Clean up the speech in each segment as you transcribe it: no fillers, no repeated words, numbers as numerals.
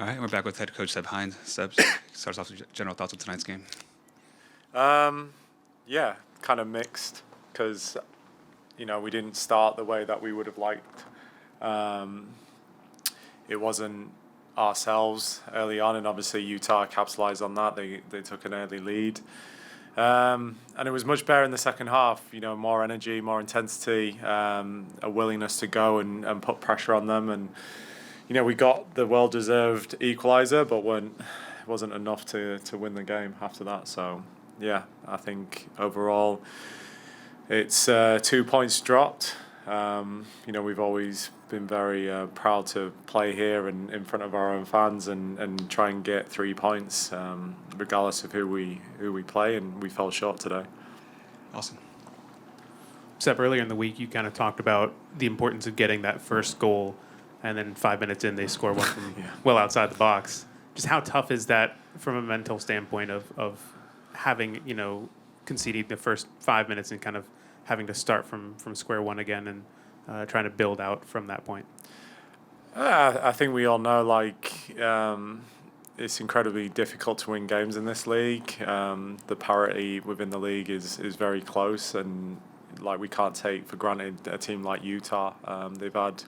All right, we're back with head coach Seb Hines. Seb, starts off with general thoughts of tonight's game. Um, yeah, kind of mixed because we didn't start the way that we would have liked. Um, it wasn't ourselves early on, and obviously Utah capitalized on that. They took an early lead, and it was much better in the second half. More energy, more intensity, a willingness to go and put pressure on them, and we got the well-deserved equaliser, but wasn't enough to win the game after that. So yeah, I think overall it's 2 points dropped. We've always been very proud to play here and in front of our own fans and try and get 3 points, regardless of who we play, and we fell short today. Awesome. Seb, earlier in the week, you kind of talked about the importance of getting that first goal, and then 5 minutes in, they score one from well outside the box. Just how tough is that from a mental standpoint of having, conceding the first 5 minutes and kind of having to start from square one again and trying to build out from that point? I think we all know, it's incredibly difficult to win games in this league. The parity within the league is very close, and we can't take for granted a team like Utah. They've had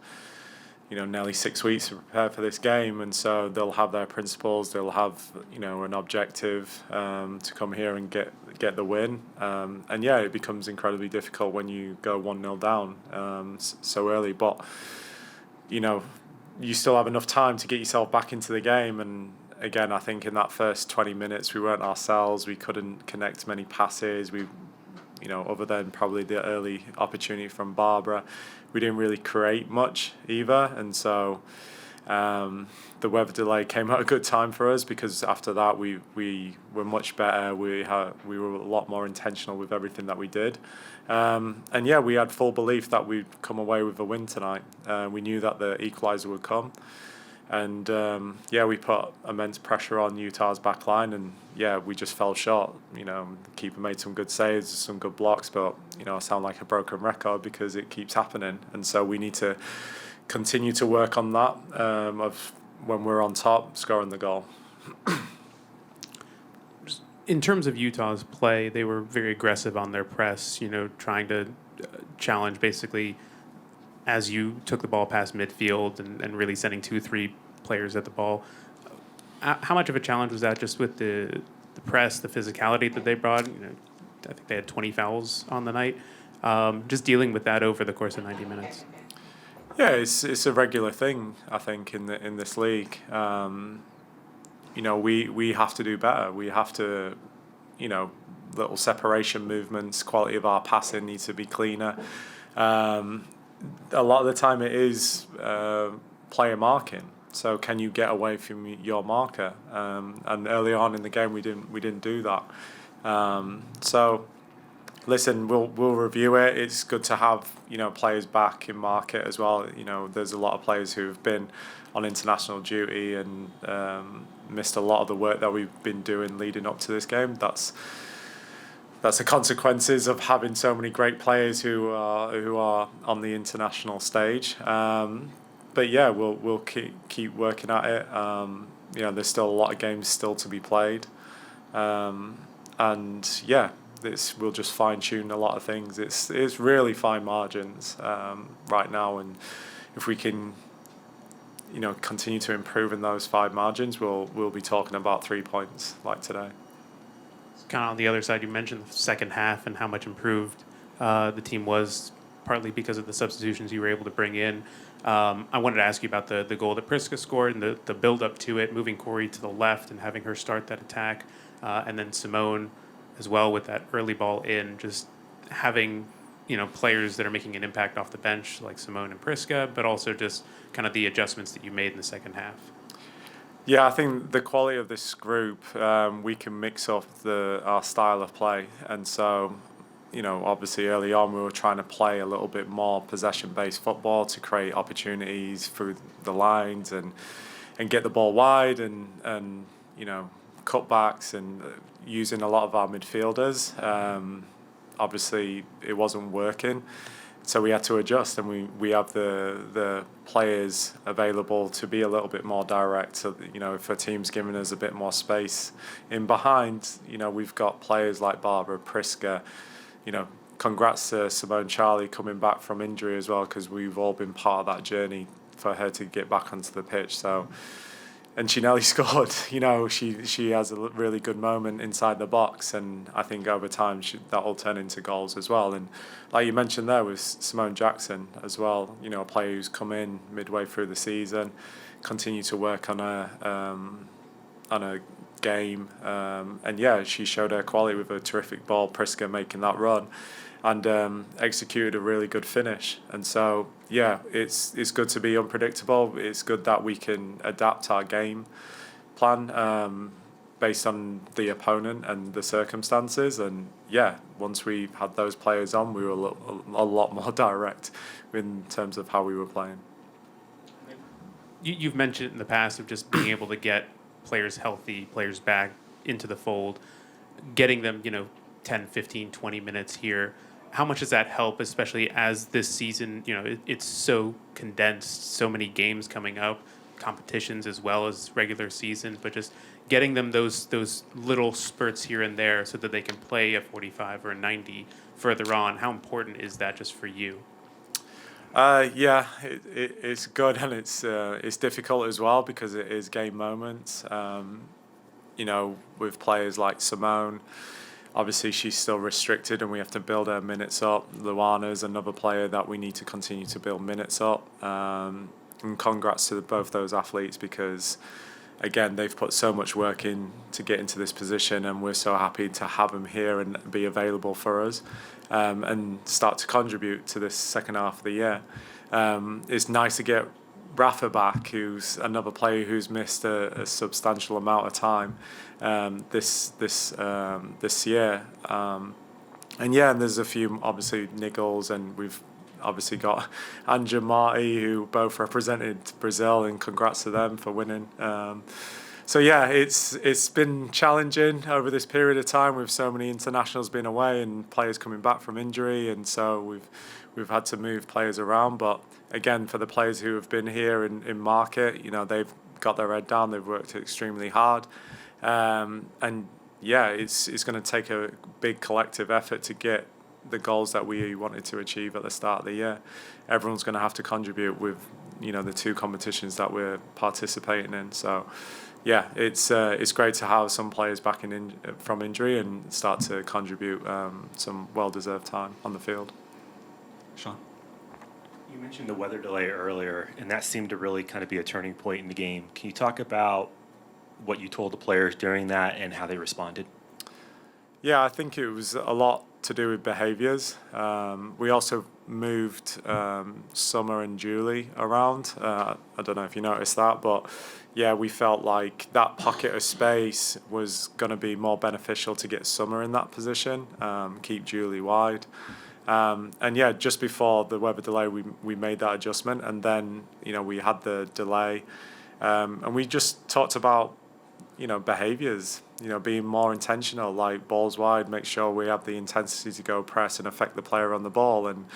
nearly 6 weeks to prepare for this game, and so they'll have their principles. They'll have an objective to come here and get the win. And yeah, it becomes incredibly difficult when you go 1-0 down so early. But you still have enough time to get yourself back into the game. And again, I think in that first 20 minutes we weren't ourselves. We couldn't connect many passes. Other than probably the early opportunity from Barbara, we didn't really create much either. And so the weather delay came at a good time for us, because after that we were much better. We were a lot more intentional with everything that we did. And yeah, we had full belief that we'd come away with a win tonight. We knew that the equaliser would come. And we put immense pressure on Utah's back line, and yeah, we just fell short. The keeper made some good saves, some good blocks, but I sound like a broken record because it keeps happening. And so we need to continue to work on that, of when we're on top, scoring the goal. In terms of Utah's play, they were very aggressive on their press, trying to challenge basically as you took the ball past midfield and really sending 2-3 players at the ball. How much of a challenge was that, just with the press, the physicality that they brought? I think they had 20 fouls on the night. Just dealing with that over the course of 90 minutes. Yeah, it's a regular thing, I think, in this league. We have to do better. We have to, little separation movements, quality of our passing needs to be cleaner. A lot of the time it is player marking. So can you get away from your marker? And early on in the game we didn't do that. So listen, we'll review it. It's good to have players back in market as well. There's a lot of players who have been on international duty and missed a lot of the work that we've been doing leading up to this game. That's the consequences of having so many great players who are on the international stage. But yeah, we'll keep working at it. There's still a lot of games still to be played, and yeah, we'll just fine tune a lot of things. It's really fine margins right now, and if we can continue to improve in those 5 margins, we'll be talking about 3 points like today. Kind of on the other side, you mentioned the second half and how much improved the team was, partly because of the substitutions you were able to bring in. I wanted to ask you about the goal that Priska scored and the build-up to it, moving Corey to the left and having her start that attack, and then Simone as well with that early ball in, just having players that are making an impact off the bench like Simone and Priska, but also just kind of the adjustments that you made in the second half. Yeah, I think the quality of this group, we can mix up our style of play. And so, obviously early on we were trying to play a little bit more possession-based football to create opportunities through the lines and get the ball wide and cutbacks and using a lot of our midfielders. Obviously it wasn't working. so we had to adjust, and we have the players available to be a little bit more direct. So if a team's giving us a bit more space in behind, we've got players like Barbara, Priska. Congrats to Simone Charlie coming back from injury as well, because we've all been part of that journey for her to get back onto the pitch. So. And she nearly scored. She has a really good moment inside the box, and I think over time that will turn into goals as well. And like you mentioned there with Simone Jackson as well, a player who's come in midway through the season, continue to work on a game, and yeah, she showed her quality with a terrific ball. Priska making that run, and executed a really good finish. And so yeah, it's good to be unpredictable. It's good that we can adapt our game plan based on the opponent and the circumstances. And yeah, once we had those players on, we were a lot more direct in terms of how we were playing. You've mentioned in the past of just being able to get players healthy, players back into the fold, getting them 10, 15, 20 minutes here. How much does that help, especially as this season, it's so condensed, so many games coming up, competitions as well as regular season, but just getting them those little spurts here and there so that they can play a 45 or a 90 further on. How important is that just for you? Yeah, it's good, and it's difficult as well because it is game moments. With players like Simone. Obviously, she's still restricted, and we have to build her minutes up. Luana's another player that we need to continue to build minutes up. And congrats to both those athletes because, again, they've put so much work in to get into this position, and we're so happy to have them here and be available for us and start to contribute to this second half of the year. It's nice to get Rafa back, who's another player who's missed a substantial amount of time this year, and there's a few obviously niggles, and we've obviously got Anja Marti, who both represented Brazil, and congrats to them for winning. So yeah, it's been challenging over this period of time with so many internationals being away and players coming back from injury, and so we've had to move players around. But again, for the players who have been here in market, they've got their head down, they've worked extremely hard, and yeah, it's going to take a big collective effort to get the goals that we wanted to achieve at the start of the year. Everyone's going to have to contribute with the two competitions that we're participating in. So yeah, it's great to have some players back from injury and start to contribute some well-deserved time on the field. Sean? You mentioned the weather delay earlier, and that seemed to really kind of be a turning point in the game. Can you talk about what you told the players during that and how they responded? Yeah, I think it was a lot to do with behaviours. We also moved Summer and Julie around. I don't know if you noticed that, but yeah, we felt like that pocket of space was going to be more beneficial to get Summer in that position, keep Julie wide. And yeah, just before the weather delay, we made that adjustment, and then we had the delay, and we just talked about behaviours, being more intentional, like balls wide, make sure we have the intensity to go press and affect the player on the ball, and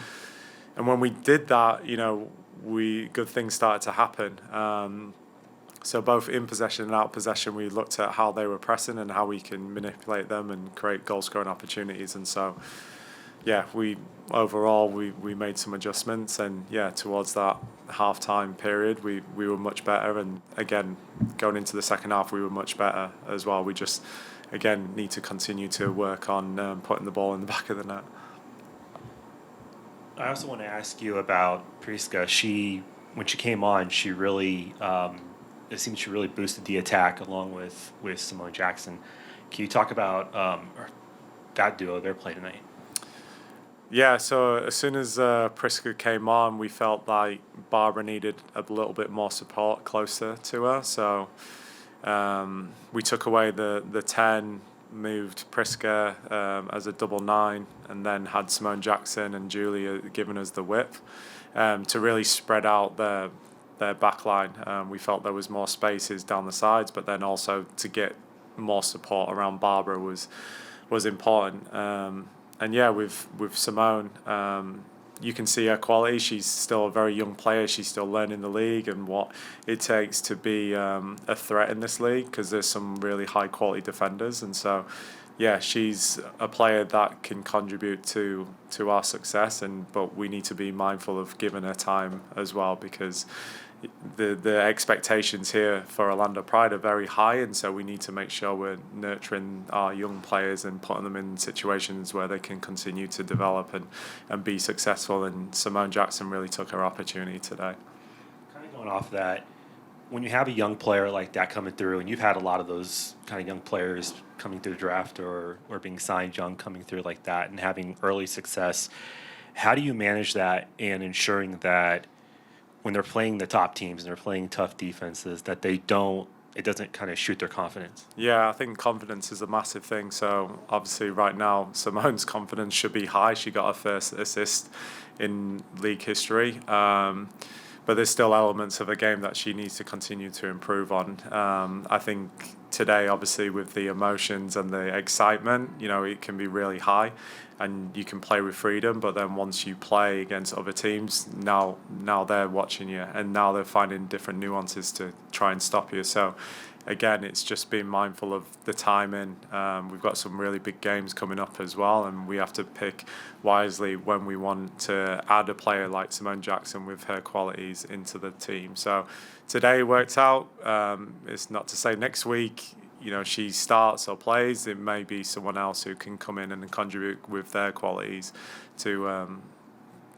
when we did that, good things started to happen. So both in possession and out possession, we looked at how they were pressing and how we can manipulate them and create goal scoring opportunities. And so, yeah, we made some adjustments, and yeah, towards that half-time period, we were much better. And again, going into the second half, we were much better as well. We just, again, need to continue to work on putting the ball in the back of the net. I also want to ask you about Priska. When she came on, she really, it seems she really boosted the attack along with Simone Jackson. Can you talk about that duo, their play tonight? Yeah, so as soon as Priska came on, we felt like Barbara needed a little bit more support closer to her. So we took away the 10, moved Priska as a double 9, and then had Simone Jackson and Julia giving us the width to really spread out their back line. We felt there was more spaces down the sides, but then also to get more support around Barbara was important. And yeah, with Simone, you can see her quality. She's still a very young player. She's still learning the league and what it takes to be a threat in this league, because there's some really high quality defenders. And so, yeah, she's a player that can contribute to our success. But we need to be mindful of giving her time as well, because the expectations here for Orlando Pride are very high, and so we need to make sure we're nurturing our young players and putting them in situations where they can continue to develop and be successful. And Simone Jackson really took her opportunity today. Kind of going off that, when you have a young player like that coming through, and you've had a lot of those kind of young players coming through the draft or being signed young coming through like that and having early success, how do you manage that and ensuring that when they're playing the top teams and they're playing tough defenses, that it doesn't kind of shoot their confidence? Yeah, I think confidence is a massive thing. So obviously right now, Simone's confidence should be high. She got her first assist in league history. But there's still elements of a game that she needs to continue to improve on. I think today, obviously, with the emotions and the excitement, it can be really high, and you can play with freedom. But then once you play against other teams, now they're watching you, and now they're finding different nuances to try and stop you. So again, it's just being mindful of the timing. We've got some really big games coming up as well, and we have to pick wisely when we want to add a player like Simone Jackson with her qualities into the team. So today worked out. It's not to say next week, she starts or plays. It may be someone else who can come in and contribute with their qualities to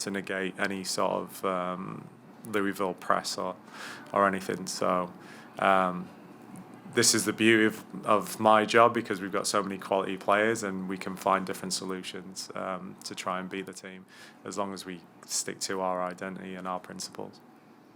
negate any sort of Louisville press or anything. So. This is the beauty of my job, because we've got so many quality players and we can find different solutions to try and beat the team, as long as we stick to our identity and our principles.